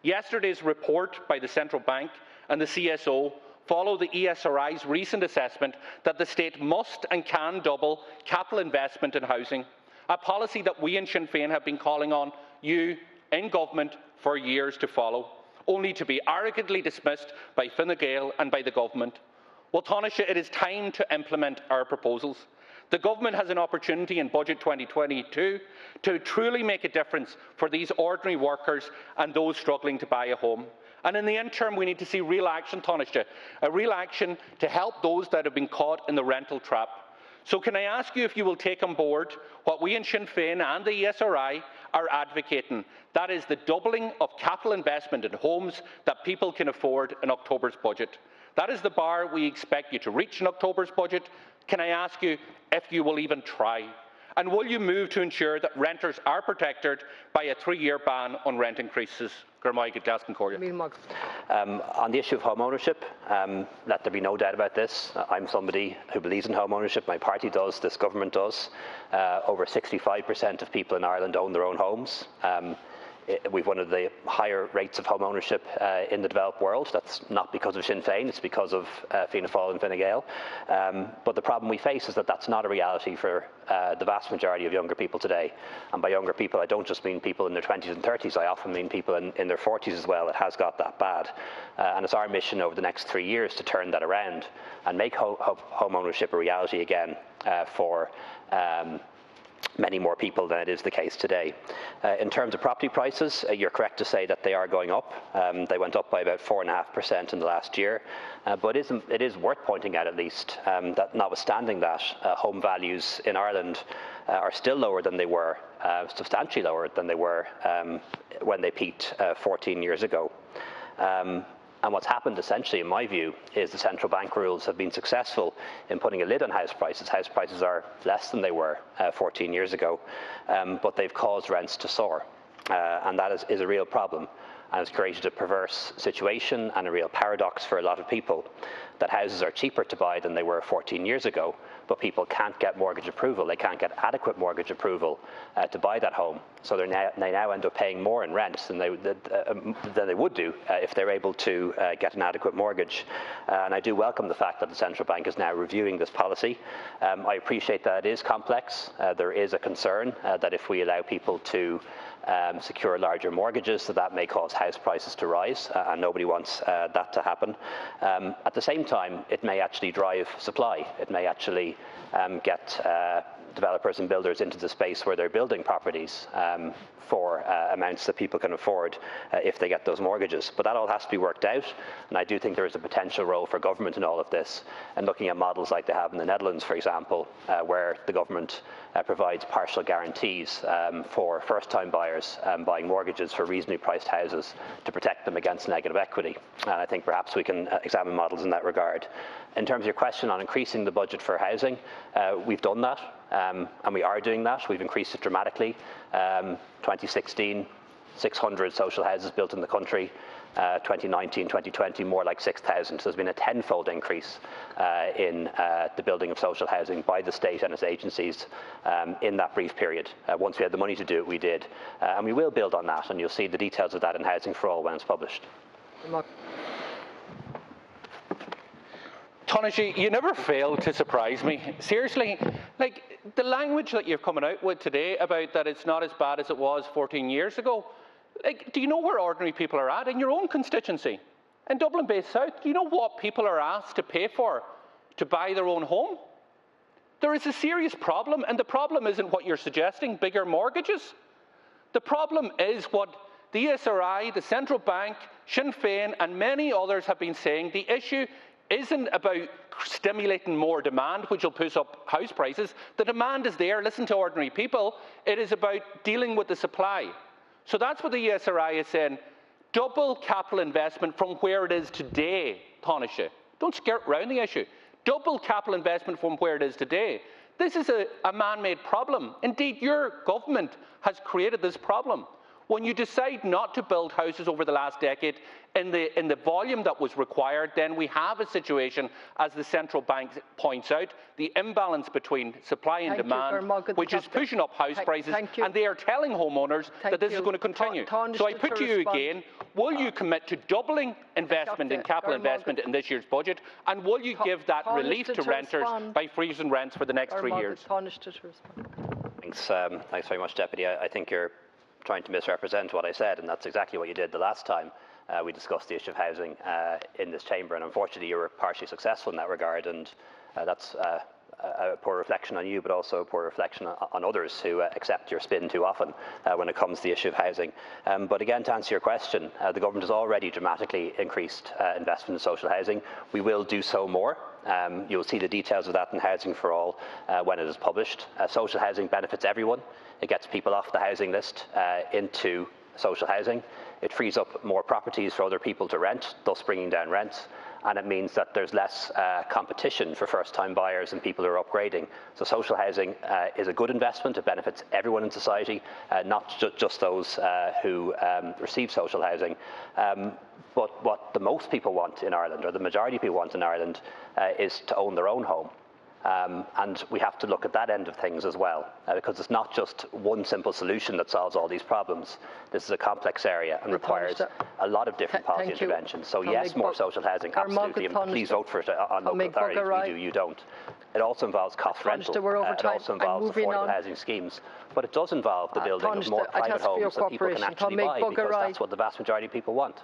Yesterday's report by the Central Bank and the CSO follow the ESRI's recent assessment that the state must and can double capital investment in housing, a policy that we in Sinn Féin have been calling on you in government for years to follow, only to be arrogantly dismissed by Fine Gael and by the government. Well, Taoiseach, it is time to implement our proposals. The government has an opportunity in Budget 2022 to truly make a difference for these ordinary workers and those struggling to buy a home. And in the interim, we need to see real action, Taoiseach, a real action to help those that have been caught in the rental trap. So can I ask you if you will take on board what we in Sinn Féin and the ESRI are advocating, that is the doubling of capital investment in homes that people can afford in October's budget. That is the bar we expect you to reach in October's budget. Can I ask you if you will even try? And will you move to ensure that renters are protected by a 3-year ban on rent increases? On the issue of home ownership, let there be no doubt about this. I'm somebody who believes in home ownership. My party does, this government does. Over 65% of people in Ireland own their own homes. We've one of the higher rates of home ownership in the developed world. That's not because of Sinn Féin, it's because of Fianna Fáil and Fine Gael. But the problem we face is that that's not a reality for the vast majority of younger people today. And by younger people, I don't just mean people in their 20s and 30s, I often mean people in their 40s as well. It has got that bad. And it's our mission over the next 3 years to turn that around and make home ownership a reality again for many more people than it is the case today. In terms of property prices, you're correct to say that they are going up. They went up by about 4.5% in the last year. But it is worth pointing out at least that notwithstanding that, home values in Ireland are still lower than they were, substantially lower than they were when they peaked 14 years ago. And what's happened, essentially, in my view, is the central bank rules have been successful in putting a lid on house prices. House prices are less than they were 14 years ago, but they've caused rents to soar. And that is a real problem. And it's created a perverse situation and a real paradox for a lot of people, that houses are cheaper to buy than they were 14 years ago, but people can't get mortgage approval. They can't get adequate mortgage approval to buy that home. So they now end up paying more in rents than they would do if they're able to get an adequate mortgage. And I do welcome the fact that the central bank is now reviewing this policy. I appreciate that it is complex. There is a concern that if we allow people to secure larger mortgages, that may cause house prices to rise, and nobody wants that to happen. At the same time, it may actually drive supply. It may actually get developers and builders into the space where they're building properties for amounts that people can afford if they get those mortgages. But that all has to be worked out, and I do think there is a potential role for government in all of this, and looking at models like they have in the Netherlands, for example, where the government provides partial guarantees for first-time buyers buying mortgages for reasonably priced houses to protect them against negative equity. And I think perhaps we can examine models in that regard. In terms of your question on increasing the budget for housing, we've done that, and we are doing that. We've increased it dramatically. 2016, 600 social houses built in the country. 2019, 2020, more like 6,000. So there's been a tenfold increase in the building of social housing by the state and its agencies in that brief period. Once we had the money to do it, we did. And we will build on that, and you'll see the details of that in Housing for All when it's published. Taoiseach, you never fail to surprise me. Seriously, like the language that you're coming out with today about that it's not as bad as it was 14 years ago, like, do you know where ordinary people are at in your own constituency? In Dublin Bay South, do you know what people are asked to pay for to buy their own home? There is a serious problem, and the problem isn't what you're suggesting, bigger mortgages. The problem is what the ESRI, the Central Bank, Sinn Féin, and many others have been saying. The issue isn't about stimulating more demand, which will push up house prices. The demand is there. Listen to ordinary people. It is about dealing with the supply. So that's what the ESRI is saying. Double capital investment from where it is today, Taoiseach. Don't skirt around the issue. Double capital investment from where it is today. This is a man-made problem. Indeed, your government has created this problem. When you decide not to build houses over the last decade in the volume that was required, then we have a situation, as the central bank points out, the imbalance between supply and demand, which is pushing up house prices, and they are telling homeowners that this is going to continue. So I put to you again, will you commit to doubling investment in capital investment in this year's budget, and will you give that relief to renters by freezing rents for the next 3 years? Thanks very much, Deputy. I think you're trying to misrepresent what I said, and that's exactly what you did the last time we discussed the issue of housing in this chamber, and unfortunately you were partially successful in that regard, and that's a poor reflection on you, but also a poor reflection on others who accept your spin too often when it comes to the issue of housing. But again, to answer your question, the government has already dramatically increased investment in social housing. We will do so more. You'll see the details of that in Housing for All when it is published. Social housing benefits everyone. It gets people off the housing list into social housing. It frees up more properties for other people to rent, thus bringing down rents. And it means that there's less competition for first-time buyers and people who are upgrading. So social housing is a good investment. It benefits everyone in society, not just those who receive social housing. But what the most people want in Ireland, or the majority of people want in Ireland, is to own their own home. And we have to look at that end of things as well, because it's not just one simple solution that solves all these problems. This is a complex area and requires a lot of different policy interventions. So yes, more social housing, absolutely, and please vote for it on local authorities. We do, you don't. It also involves cost rental. It also involves affordable housing schemes. But it does involve the building of more private homes that people can actually buy, because that's what the vast majority of people want.